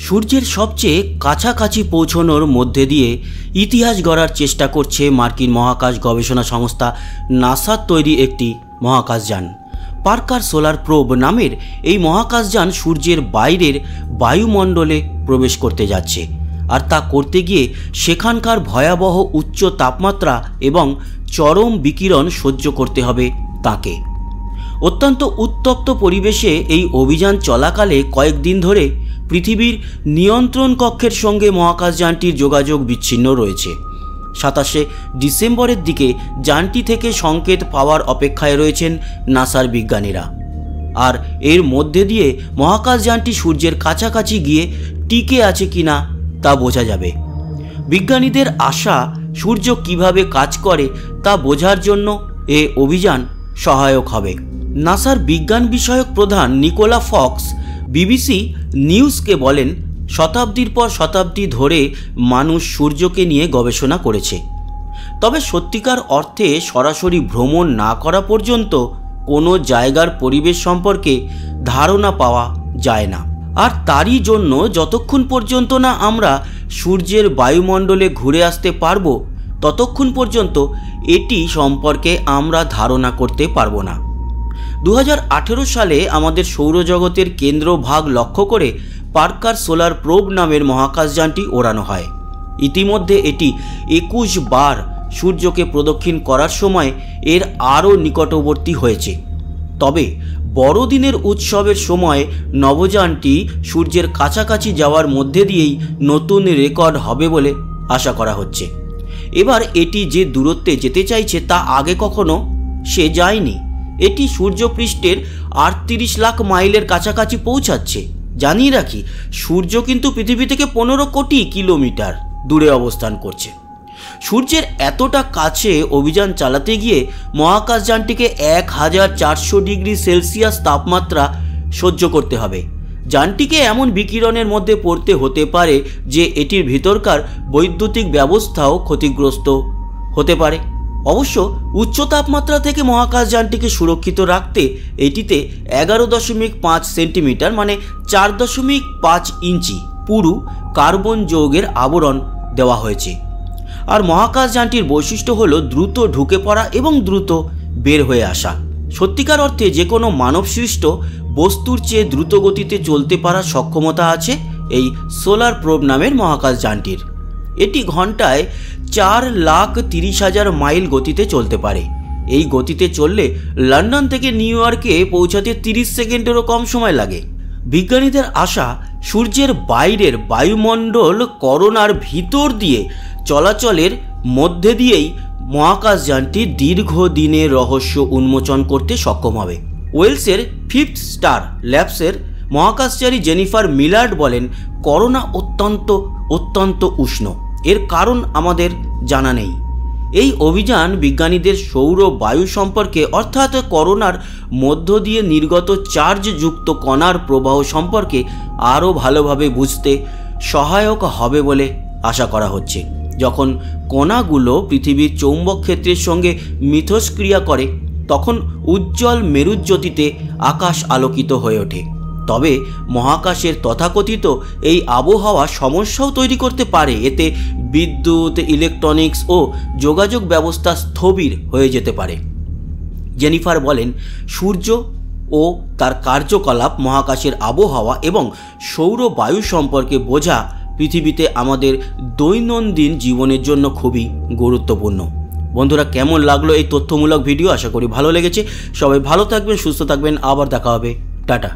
সূর্যের সবচেয়ে কাছাকাছি পৌঁছানোর মধ্যে দিয়ে ইতিহাস গড়ার চেষ্টা করছে মার্কিন মহাকাশ গবেষণা সংস্থা নাসার তৈরি একটি মহাকাশযান। পার্কার সোলার প্রোব নামের এই মহাকাশযান সূর্যের বাইরের বায়ুমণ্ডলে প্রবেশ করতে যাচ্ছে, আর তা করতে গিয়ে সেখানকার ভয়াবহ উচ্চ তাপমাত্রা এবং চরম বিকিরণ সহ্য করতে হবে তাকে। অত্যন্ত উত্তপ্ত পরিবেশে এই অভিযান চলাকালে কয়েকদিন ধরে পৃথিবীর নিয়ন্ত্রণ কক্ষের সঙ্গে মহাকাশযানটির যোগাযোগ বিচ্ছিন্ন রয়েছে। 27শে ডিসেম্বরের দিকে যানটি থেকে সংকেত পাওয়ার অপেক্ষায় রয়েছেন নাসার বিজ্ঞানীরা, আর এর মধ্যে দিয়ে মহাকাশযানটি সূর্যের কাছাকাছি গিয়ে টিকে আছে কিনা তা বোঝা যাবে। বিজ্ঞানীদের আশা সূর্য কিভাবে কাজ করে তা বোঝার জন্য এ অভিযান সহায়ক হবে। নাসার বিজ্ঞান বিষয়ক প্রধান নিকোলা ফক্স বিবিসি নিউজকে বলেন, শতাব্দীর পর শতাব্দী ধরে মানুষ সূর্যকে নিয়ে গবেষণা করেছে, তবে সত্যিকার অর্থে সরাসরি ভ্রমণ না করা পর্যন্ত কোনো জায়গার পরিবেশ সম্পর্কে ধারণা পাওয়া যায় না। আর তারই জন্য যতক্ষণ পর্যন্ত না আমরা সূর্যের বায়ুমণ্ডলে ঘুরে আসতে পারবো, ততক্ষণ পর্যন্ত এটি সম্পর্কে আমরা ধারণা করতে পারবো না। 2018 সালে আমাদের সৌরজগতের কেন্দ্রভাগ লক্ষ্য করে পার্কার সোলার প্রোব নামের মহাকাশযানটি ওড়ানো হয়। ইতিমধ্যে এটি 21 বার সূর্যকে প্রদক্ষিণ করার সময় এর আরও নিকটবর্তী হয়েছে। তবে বড়দিনের উৎসবের সময় নবযানটি সূর্যের কাছাকাছি যাওয়ার মধ্যে দিয়েই নতুন রেকর্ড হবে বলে আশা করা হচ্ছে। এবার এটি যে দূরত্বে যেতে চাইছে তা আগে কখনো সে যায়নি। এটি সূর্যপৃষ্ঠের 38 লাখ মাইলের কাছাকাছি পৌঁছাচ্ছে। জানিয়ে রাখি, সূর্য কিন্তু পৃথিবী থেকে 15 কোটি কিলোমিটার দূরে অবস্থান করছে। সূর্যের এতটা কাছে অভিযান চালাতে গিয়ে মহাকাশযানটিকে 1400 ডিগ্রি সেলসিয়াস তাপমাত্রা সহ্য করতে হবে। যানটিকে এমন বিকিরণের মধ্যে পড়তে হতে পারে যে এটির ভিতরকার বৈদ্যুতিক ব্যবস্থাও ক্ষতিগ্রস্ত হতে পারে। অবশ্য উচ্চ তাপমাত্রা থেকে মহাকাশযানটিকে সুরক্ষিত রাখতে এটিতে 11.5 সেন্টিমিটার মানে 4.5 ইঞ্চি পুরু কার্বন যৌগের আবরণ দেওয়া হয়েছে। আর মহাকাশযানটির বৈশিষ্ট্য হলো দ্রুত ঢুকে পড়া এবং দ্রুত বের হয়ে আসা। সত্যিকার অর্থে যে কোনো মানবসৃষ্ট বস্তুর চেয়ে দ্রুত গতিতে চলতে পারার সক্ষমতা আছে এই সোলার প্রোব নামের মহাকাশযানটির। এটি ঘন্টায় 4,30,000 মাইল গতিতে চলতে পারে। এই গতিতে চললে লন্ডন থেকে নিউ ইয়র্কে পৌঁছাতে 30 সেকেন্ডেরও কম সময় লাগে। বিজ্ঞানীদের আশা সূর্যের বাইরের বায়ুমণ্ডল করোনার ভিতর দিয়ে চলাচলের মধ্যে দিয়েই মহাকাশযানটি দীর্ঘদিনের রহস্য উন্মোচন করতে সক্ষম হবে। ওয়েলসের 5th স্টার ল্যাবসের মহাকাশচারী জেনিফার মিলার্ড বলেন, করোনা অত্যন্ত উষ্ণ, এর কারণ আমাদের জানা নেই। এই অভিযান বিজ্ঞানীদের সৌর বায়ু সম্পর্কে অর্থাৎ করোনার মধ্য দিয়ে নির্গত চার্জযুক্ত কণার প্রবাহ সম্পর্কে আরও ভালোভাবে বুঝতে সহায়ক হবে বলে আশা করা হচ্ছে। যখন কণাগুলো পৃথিবীর চৌম্বক ক্ষেত্রের সঙ্গে মিথস্ক্রিয়া করে তখন উজ্জ্বল মেরুজ্যোতিতে আকাশ আলোকিত হয়ে ওঠে। তবে মহাকাশের তথাকথিত এই আবহাওয়া সমস্যাও তৈরি করতে পারে। এতে বিদ্যুৎ, ইলেকট্রনিক্স ও যোগাযোগ ব্যবস্থা স্থবির হয়ে যেতে পারে। জেনিফার বলেন, সূর্য ও তার কার্যকলাপ, মহাকাশের আবহাওয়া এবং সৌর বায়ু সম্পর্কে বোঝা পৃথিবীতে আমাদের দৈনন্দিন জীবনের জন্য খুবই গুরুত্বপূর্ণ। বন্ধুরা, কেমন লাগলো এই তথ্যমূলক ভিডিও? আশা করি ভালো লেগেছে। সবাই ভালো থাকবেন, সুস্থ থাকবেন। আবার দেখা হবে। টাটা।